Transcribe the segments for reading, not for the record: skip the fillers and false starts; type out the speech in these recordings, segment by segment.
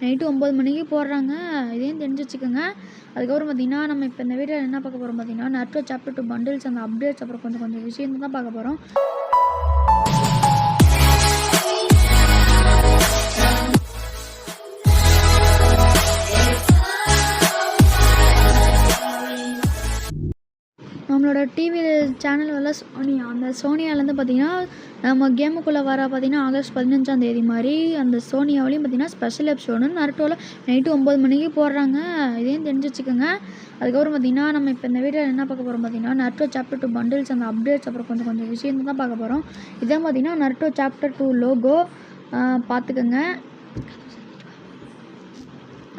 Night 9 மணிக்கு போடுறாங்க. இதையும் தெரிஞ்சு வச்சுக்கோங்க. அதுக்கப்புறம் பார்த்தீங்கன்னா, நம்ம இப்போ இந்த வீடியோவில் என்ன பார்க்க போகிறோம் பார்த்தீங்கன்னா, நருட்டோ சாப்டர் 2 பண்டில்ஸ் அந்த அப்டேட்ஸ் அப்புறம் கொஞ்சம் விஷயம் தான் பார்க்க போகிறோம். நம்மளோட டிவி சேனல் அந்த சோனியாவிலேருந்து பார்த்தீங்கன்னா நம்ம கேமுக்குள்ளே வர பார்த்தீங்கன்னா ஆகஸ்ட் 15ஆம் தேதி மாதிரி அந்த சோனியாவிலையும் பார்த்தீங்கன்னா ஸ்பெஷல் எபிசோடு நருட்டோவில் நைட்டு 9 மணிக்கு போடுறாங்க. இதையும் தெரிஞ்சு வச்சுக்கோங்க. அதுக்கப்புறம் பார்த்தீங்கன்னா, நம்ம இப்போ இந்த வீடியோவில் என்ன பார்க்க போகிறோம் பார்த்தீங்கன்னா, நருட்டோ சாப்டர் 2 பண்டில்ஸ் அந்த அப்டேட்ஸ் அப்புறம் கொஞ்சம் விஷயம் தான் பார்க்க போகிறோம். இதான் பார்த்தீங்கன்னா நருட்டோ சாப்டர் 2 லோகோ பார்த்துக்கோங்க.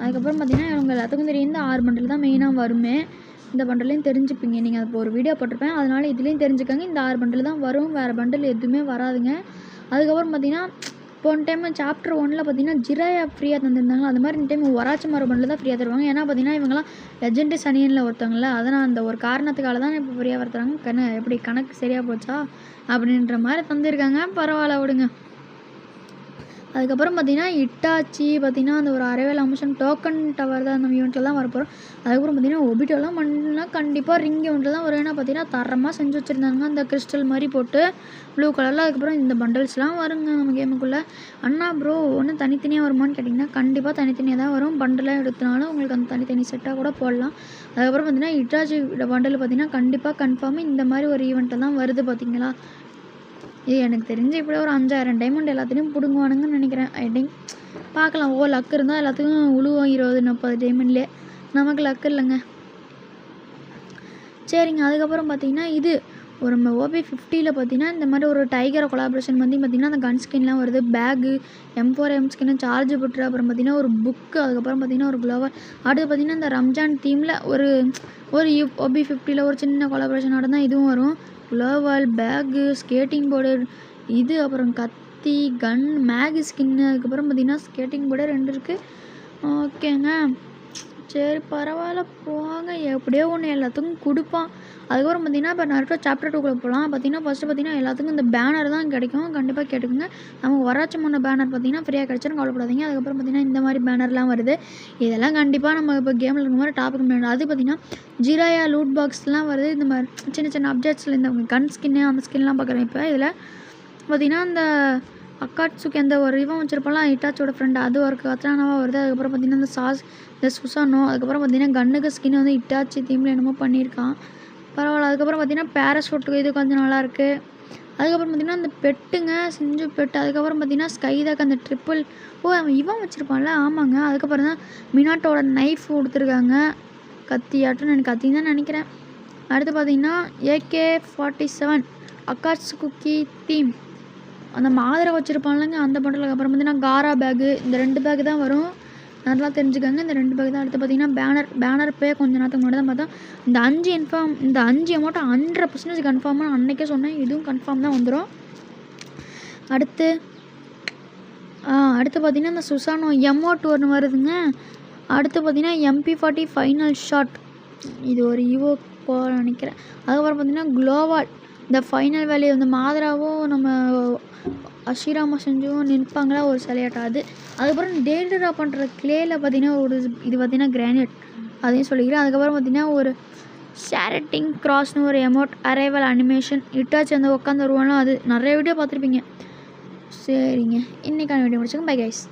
அதுக்கப்புறம் பார்த்தீங்கன்னா இவங்க எல்லாத்துக்கும் தெரியும் இந்த 6 பண்டில் தான் மெயினாக வருமே. இந்த பண்டலையும் தெரிஞ்சுப்பீங்க. நீங்கள் அது ஒரு வீடியோ போட்டிருப்பேன், அதனால் இதுலேயும் தெரிஞ்சுக்கோங்க. இந்த 6 பண்டில் தான் வரும், வேறு பண்டில் எதுவுமே வராதுங்க. அதுக்கப்புறம் பார்த்தீங்கன்னா போன டைம் சாப்டர் 1ல் பார்த்தீங்கன்னா ஜிராயா ஃப்ரீயாக தந்துருந்தாங்க. அது மாதிரி இந்த டைம் ஒராச்சிமாரு பண்டில் தான் ஃப்ரீயாக தருவாங்க. ஏன்னா பார்த்தீங்கன்னா இவங்களாம் லெஜெண்டு சனியனில் ஒருத்தவங்கள, அதனால் அந்த ஒரு காரணத்துக்காக தான் இப்போ ஃப்ரீயாக வருத்துறாங்க. எப்படி கணக்கு சரியாக போச்சா அப்படின்ற மாதிரி தந்துருக்காங்க. பரவாயில்ல விடுங்க. அதுக்கப்புறம் பார்த்தீங்கன்னா இட்டாச்சி பார்த்தீங்கன்னா அந்த ஒரு அரைவேல் அம்சன் டோக்கன் டவர் தான் அந்த ஈவெண்ட்டில் தான் வரப்போகிறோம். அதுக்கப்புறம் பார்த்தீங்கன்னா ஒபிட்டோலாம் பண்ணலாம் கண்டிப்பாக ரிங் ஈவெண்ட்டில் தான் வரும். ஏன்னா பார்த்தீங்கன்னா தரமாக செஞ்சு வச்சுருந்தாங்க அந்த கிறிஸ்டல் மாதிரி போட்டு ப்ளூ கலரில். அதுக்கப்புறம் இந்த பண்டல்ஸ்லாம் வருங்க நம்ம கேமுக்குள்ளே. அண்ணா ப்ரோ ஒன்று தனித்தனியாக வருமானு கேட்டிங்கன்னா கண்டிப்பாக தனித்தனியாக தான் வரும். பண்டலாக எடுத்தனாலும் உங்களுக்கு அந்த தனித்தனி செட்டாக கூட போடலாம். அதுக்கப்புறம் பார்த்தீங்கன்னா இட்டாச்சி பண்டல் பார்த்தீங்கன்னா கண்டிப்பாக கன்ஃபார்ம் இந்த மாதிரி ஒரு ஈவெண்ட்டில் தான் வருது. பார்த்தீங்களா, இது எனக்கு தெரிஞ்சு இப்படியே ஒரு 5000 டைமண்ட் எல்லாத்தையும் பிடுங்குவானுங்கன்னு நினைக்கிறேன். ஐ திங்க் பார்க்கலாம். லக் இருந்தால் எல்லாத்துக்கும் உழுவோம் 20-30 டைமண்ட்லேயே. நமக்கு லக் இல்லைங்க. சரிங்க. அதுக்கப்புறம் பார்த்தீங்கன்னா இது ஒரு நம்ம ஓபி 50ல் பார்த்தீங்கன்னா இந்த மாதிரி ஒரு டைகரை கொலாபரேஷன் வந்து பார்த்தீங்கன்னா அந்த கன் ஸ்கின்லாம் வருது. பேகு M4M ஸ்கின்னு சார்ஜ் புட்ரு, அப்புறம் பார்த்தீங்கன்னா ஒரு புக்கு, அதுக்கப்புறம் பார்த்தீங்கன்னா ஒரு க்ளோவர். அடுத்து பார்த்தீங்கன்னா இந்த ரம்ஜான் தீமில் ஒரு ஓபி 50ல் ஒரு சின்ன கொலாபரேஷன் நடந்தால் இதுவும் வரும். குளோவல், பேகு, ஸ்கேட்டிங் போர்டு இது, அப்புறம் கத்தி, கன், மேகி ஸ்கின்னு, அதுக்கப்புறம் பார்த்தீங்கன்னா ஸ்கேட்டிங் போர்டு 2 இருக்குது. ஓகேங்க, சரி பரவாயில்ல போங்க, எப்படியோ ஒன்று எல்லாத்துக்கும் கொடுப்பான். அதுக்கப்புறம் பார்த்தீங்கன்னா இப்போ நருட்டோ சாப்டர் 2க்குள்ளே போகலாம். பார்த்தீங்கன்னா ஃபஸ்ட்டு பார்த்தீங்கன்னா எல்லாத்துக்கும் இந்த பேனர் தான் கிடைக்கும். கண்டிப்பாக கேட்டுக்கோங்க. நமக்கு வராச்சமான பேனர் பார்த்தீங்கன்னா ஃப்ரீயாக கிடச்சிடும், கவலைப்படாதீங்க. அதுக்கப்புறம் பார்த்தீங்கன்னா இந்த மாதிரி பேனர்லாம் வருது. இதெல்லாம் கண்டிப்பாக நம்ம இப்போ கேமில் இருக்கிற மாதிரி டாபிக் பண்ணணும். அது பார்த்தீங்கன்னா ஜிராயா லூட் பாக்ஸ்லாம் வருது. இந்த மாதிரி சின்ன சின்ன அப்டேட்ஸில் இந்த கன் ஸ்கின்னு அந்த ஸ்கின்லாம் பார்க்குறேன். இப்போ இதில் பார்த்தீங்கன்னா இந்த அக்காட்சுக்கு எந்த ஒரு இவன் வச்சிருப்பாலாம் இட்டாச்சியோட ஃப்ரெண்டு, அது ஒரு கத்ரானாவாக வருது. அதுக்கப்புறம் பார்த்தீங்கன்னா இந்த சுசானோ, அதுக்கப்புறம் பார்த்தீங்கன்னா கன்னுக்கு ஸ்கின் வந்து இட்டாச்சி தீமில் என்னமோ பண்ணியிருக்கான். பரவாயில்ல. அதுக்கப்புறம் பார்த்தீங்கன்னா பேராஷூட்டுக்கு இது கொஞ்சம் நல்லாயிருக்கு. அதுக்கப்புறம் பார்த்தீங்கன்னா அந்த பெட்டுங்க செஞ்சு பெட்டு. அதுக்கப்புறம் பார்த்தீங்கன்னா ஸ்கைதாக்கு அந்த ட்ரிப்பிள் அவன் இவன் வச்சுருப்பான்ல. ஆமாங்க. அதுக்கப்புறம் தான் மினாட்டோட நைஃப் கொடுத்துருக்காங்க. கத்தியாட்டும் எனக்கு கத்தி தான் நினைக்கிறேன். அடுத்து பார்த்தீங்கன்னா AK-47 அக்காட்சுகி தீம் அந்த மாதிரி வச்சுருப்பான்லங்க அந்த பண்டலுக்கு. அப்புறம் பார்த்தீங்கன்னா காரா பேகு, இந்த 2 பேக்கு தான் வரும், நல்லா தெரிஞ்சுக்கோங்க. இந்த 2 பேக் தான். அடுத்து பார்த்தீங்கன்னா பேனர் கொஞ்ச நேரத்துக்கு முன்னாடி தான் பார்த்தோம். இந்த 5 அமௌண்ட்டும் 100% கன்ஃபார்மாக அன்றைக்கே சொன்னேன். இதுவும் கன்ஃபார்ம் தான் வந்துடும். அடுத்து பார்த்தீங்கன்னா இந்த சுசானோ எமோட் ஒன்று வருதுங்க. அடுத்து பார்த்தீங்கன்னா MP40 ஃபைனல் ஷாட், இது ஒரு ஈவோ போக நினைக்கிறேன். அதுக்கப்புறம் பார்த்தீங்கன்னா குளோவால் இந்த ஃபைனல் வேல்யூ இந்த மாதிராவும் நம்ம அஷிராமா செஞ்சும் நிற்பாங்களா ஒரு சிலையாட்டம் அது. அதுக்கப்புறம் டேல்டரா பண்ணுற கிளேயில் பார்த்தீங்கன்னா இது பார்த்தீங்கன்னா கிரானைட், அதையும் சொல்லிக்கிறேன். அதுக்கப்புறம் பார்த்தீங்கன்னா ஒரு ஷேரட்டிங் கிராஸ்னு ஒரு எமோட், அரைவல் அனிமேஷன், இட்டாச்சு அந்த உட்காந்து வருவானோ அது. நிறைய வீடியோ பார்த்துருப்பீங்க. சரிங்க, இன்றைக்கான வீடியோ முடிச்சுக்கோங்க. Bye guys.